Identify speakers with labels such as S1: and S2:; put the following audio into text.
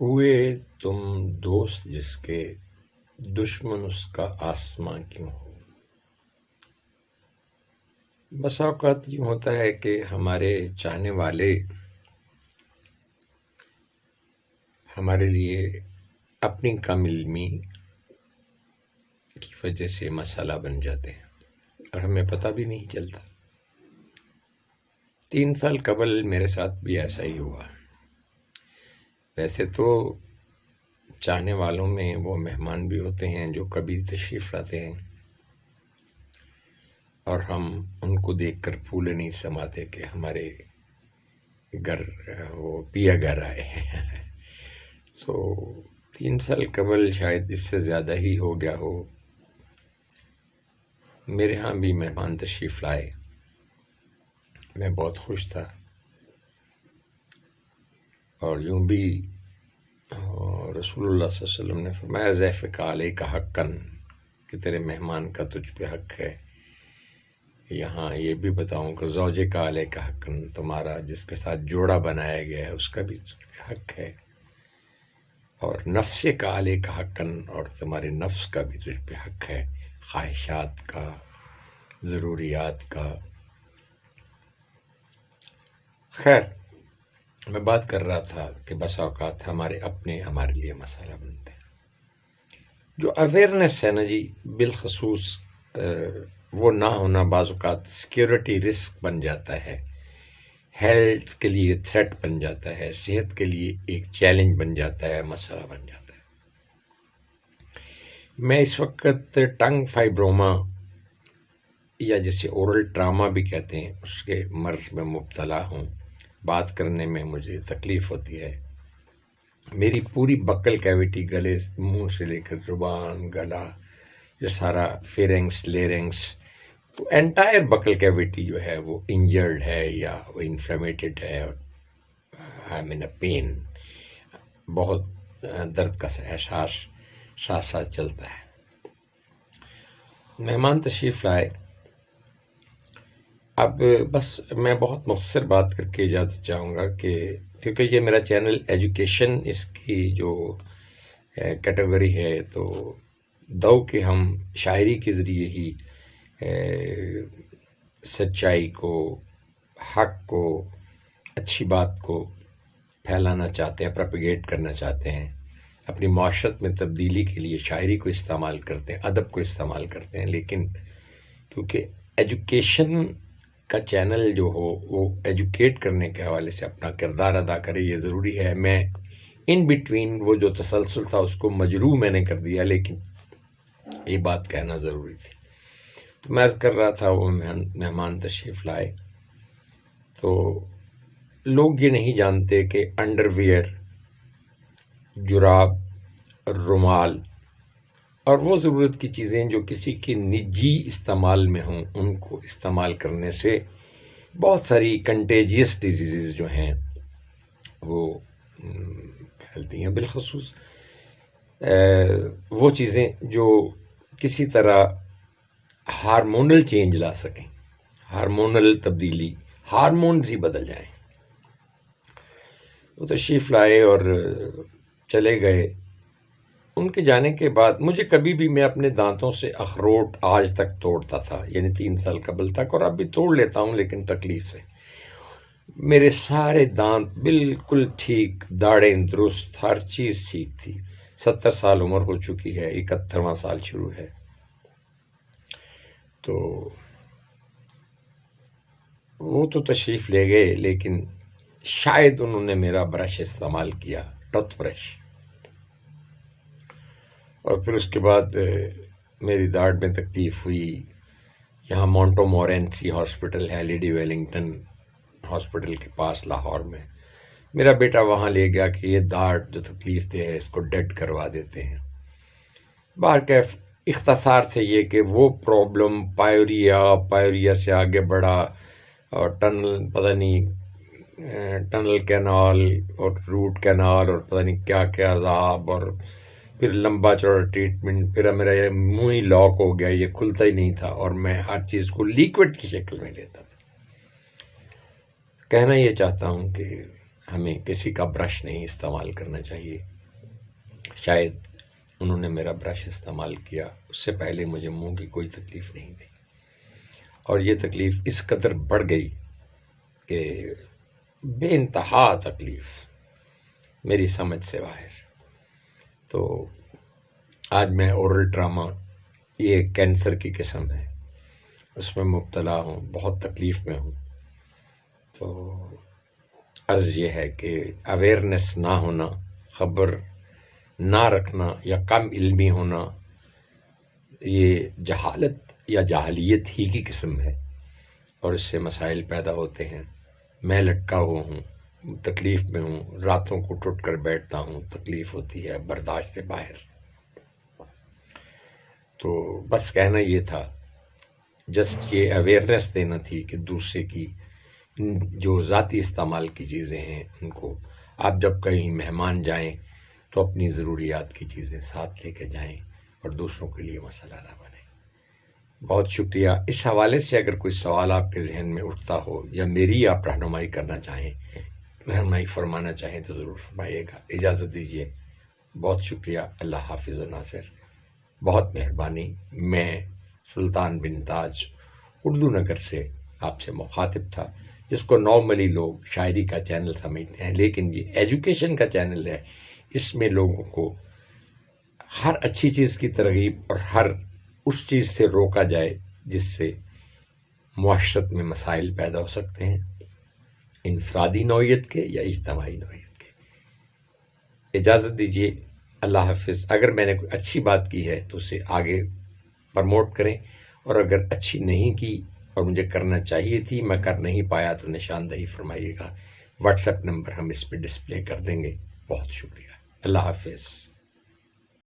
S1: ہوئے تم دوست جس کے، دشمن اس کا آسماں کیوں ہو۔ بس اوقات یوں ہوتا ہے کہ ہمارے چاہنے والے ہمارے لیے اپنی کم علمی کی وجہ سے مسئلہ بن جاتے ہیں اور ہمیں پتہ بھی نہیں چلتا۔ 3 سال قبل میرے ساتھ بھی ایسا ہی ہوا۔ ویسے تو چاہنے والوں میں وہ مہمان بھی ہوتے ہیں جو کبھی تشریف لاتے ہیں اور ہم ان کو دیکھ کر پھول نہیں سماتے کہ ہمارے گھر وہ پیا گھر آئے ہیں۔ تو 3 سال قبل شاید اس سے زیادہ ہی ہو گیا ہو، میرے ہاں بھی مہمان تشریف لائے۔ میں بہت خوش تھا اور یوں بھی رسول اللہ صلی اللہ علیہ وسلم نے فرمایا ضیفک علیک حقا، کہ تیرے مہمان کا تجھ پہ حق ہے۔ یہاں یہ بھی بتاؤں کہ زوجے کا علیک حقا، تمہارا جس کے ساتھ جوڑا بنایا گیا ہے اس کا بھی تجھ پہ حق ہے، اور نفس کا علیک حقا، اور تمہارے نفس کا بھی تجھ پہ حق ہے، خواہشات کا، ضروریات کا۔ خیر، میں بات کر رہا تھا کہ بس اوقات ہمارے اپنے ہمارے لیے مسئلہ بنتے ہیں۔ جو اویئرنیس ہے نا جی، بالخصوص وہ نہ ہونا بعض اوقات سیکیورٹی رسک بن جاتا ہے، ہیلتھ کے لیے تھریٹ بن جاتا ہے، صحت کے لیے ایک چیلنج بن جاتا ہے، مسئلہ بن جاتا ہے۔ میں اس وقت ٹنگ فائبروما یا جسے اورل ٹراما بھی کہتے ہیں اس کے مرض میں مبتلا ہوں۔ بات کرنے میں مجھے تکلیف ہوتی ہے۔ میری پوری بکل کیویٹی، گلے منہ سے لے کر زبان، گلا، یہ سارا فیرنگس، لیرنگس، تو انٹائر بکل کیویٹی جو ہے وہ انجرڈ ہے یا وہ انفلیمیٹڈ ہے، اور آئی مین اے پین، بہت درد کا احساس ساتھ ساتھ چلتا ہے۔ مہمان تشریف لائے۔ اب بس میں بہت مختصر بات کر کے اجازت چاہوں گا کہ کیونکہ یہ میرا چینل ایجوکیشن، اس کی جو کیٹیگری ہے، تو دو کہ ہم شاعری کے ذریعے ہی سچائی کو، حق کو، اچھی بات کو پھیلانا چاہتے ہیں، پروپیگیٹ کرنا چاہتے ہیں، اپنی معاشرت میں تبدیلی کے لیے شاعری کو استعمال کرتے ہیں، ادب کو استعمال کرتے ہیں، لیکن کیونکہ ایجوکیشن کا چینل جو ہو وہ ایجوکیٹ کرنے کے حوالے سے اپنا کردار ادا کرے، یہ ضروری ہے۔ میں ان بٹوین وہ جو تسلسل تھا اس کو مجروح میں نے کر دیا، لیکن یہ بات کہنا ضروری تھی۔ تو میں عرض کر رہا تھا وہ مہمان تشریف لائے تو لوگ یہ نہیں جانتے کہ انڈر ویئر، جراب، رومال اور وہ ضرورت کی چیزیں جو کسی کی نجی استعمال میں ہوں، ان کو استعمال کرنے سے بہت ساری کنٹیجیس ڈیزیزز جو ہیں وہ پھیلتی ہیں۔ بالخصوص وہ چیزیں جو کسی طرح ہارمونل چینج لا سکیں، ہارمونل تبدیلی، ہارمونز ہی بدل جائیں۔ وہ تشریف لائے اور چلے گئے۔ ان کے جانے کے بعد مجھے کبھی بھی، میں اپنے دانتوں سے اخروٹ آج تک توڑتا تھا، یعنی 3 سال قبل تک، اور اب بھی توڑ لیتا ہوں لیکن تکلیف سے۔ میرے سارے دانت بالکل ٹھیک، داڑیں درست، ہر چیز ٹھیک تھی۔ 70 سال عمر ہو چکی ہے، 71واں سال شروع ہے۔ تو وہ تو تشریف لے گئے، لیکن شاید انہوں نے میرا برش استعمال کیا، ٹوتھ برش، اور پھر اس کے بعد میری داڑھ میں تکلیف ہوئی۔ یہاں مونٹو مورینسی ہاسپٹل ہے، لیڈی ویلنگٹن ہاسپٹل کے پاس لاہور میں، میرا بیٹا وہاں لے گیا کہ یہ داڑھ جو تکلیف دہ ہے اس کو ڈیڈ کروا دیتے ہیں۔ بہرکیف اختصار سے یہ کہ وہ پرابلم پائوریا سے آگے بڑھا، اور ٹنل، پتہ نہیں ٹنل کینال اور روٹ کینال اور پتہ نہیں کیا کیا عذاب، اور پھر لمبا چوڑا ٹریٹمنٹ، پھر میرا یہ منہ ہی لاک ہو گیا، یہ کھلتا ہی نہیں تھا، اور میں ہر چیز کو لیکوڈ کی شکل میں لیتا تھا۔ کہنا یہ چاہتا ہوں کہ ہمیں کسی کا برش نہیں استعمال کرنا چاہیے. شاید انہوں نے میرا برش استعمال کیا، اس سے پہلے مجھے منہ کی کوئی تکلیف نہیں تھی، اور یہ تکلیف اس قدر بڑھ گئی کہ بے انتہا تکلیف، میری سمجھ سے باہر. تو آج میں اورل ٹراما، یہ کینسر کی قسم ہے، اس میں مبتلا ہوں، بہت تکلیف میں ہوں. تو عرض یہ ہے کہ اویئرنیس نہ ہونا، خبر نہ رکھنا یا کم علمی ہونا، یہ جہالت یا جاہلیت ہی کی قسم ہے، اور اس سے مسائل پیدا ہوتے ہیں. میں لٹکا ہوا ہوں، تکلیف میں ہوں، راتوں کو ٹوٹ کر بیٹھتا ہوں، تکلیف ہوتی ہے برداشت سے باہر. تو بس کہنا یہ تھا، جسٹ یہ اویئرنیس دینا تھی کہ دوسرے کی جو ذاتی استعمال کی چیزیں ہیں ان کو آپ جب کہیں مہمان جائیں تو اپنی ضروریات کی چیزیں ساتھ لے کے جائیں اور دوسروں کے لیے مسئلہ نہ بنے. بہت شکریہ. اس حوالے سے اگر کوئی سوال آپ کے ذہن میں اٹھتا ہو یا میری آپ رہنمائی کرنا چاہیں، رہنمائی فرمانا چاہیں تو ضرور فرمائیے گا. اجازت دیجیے. بہت شکریہ. اللہ حافظ و ناصر. بہت مہربانی. میں سلطان بن تاج اردو نگر سے آپ سے مخاطب تھا، جس کو نارملی لوگ شاعری کا چینل سمجھتے ہیں، لیکن یہ ایجوکیشن کا چینل ہے. اس میں لوگوں کو ہر اچھی چیز کی ترغیب اور ہر اس چیز سے روکا جائے جس سے معاشرت میں مسائل پیدا ہو سکتے ہیں، انفرادی نوعیت کے یا اجتماعی نوعیت کے. اجازت دیجیے. اللہ حافظ. اگر میں نے کوئی اچھی بات کی ہے تو اسے آگے پرموٹ کریں، اور اگر اچھی نہیں کی اور مجھے کرنا چاہیے تھی میں کر نہیں پایا تو نشاندہی فرمائیے گا. واٹس ایپ نمبر ہم اس پہ ڈسپلے کر دیں گے. بہت شکریہ. اللہ حافظ.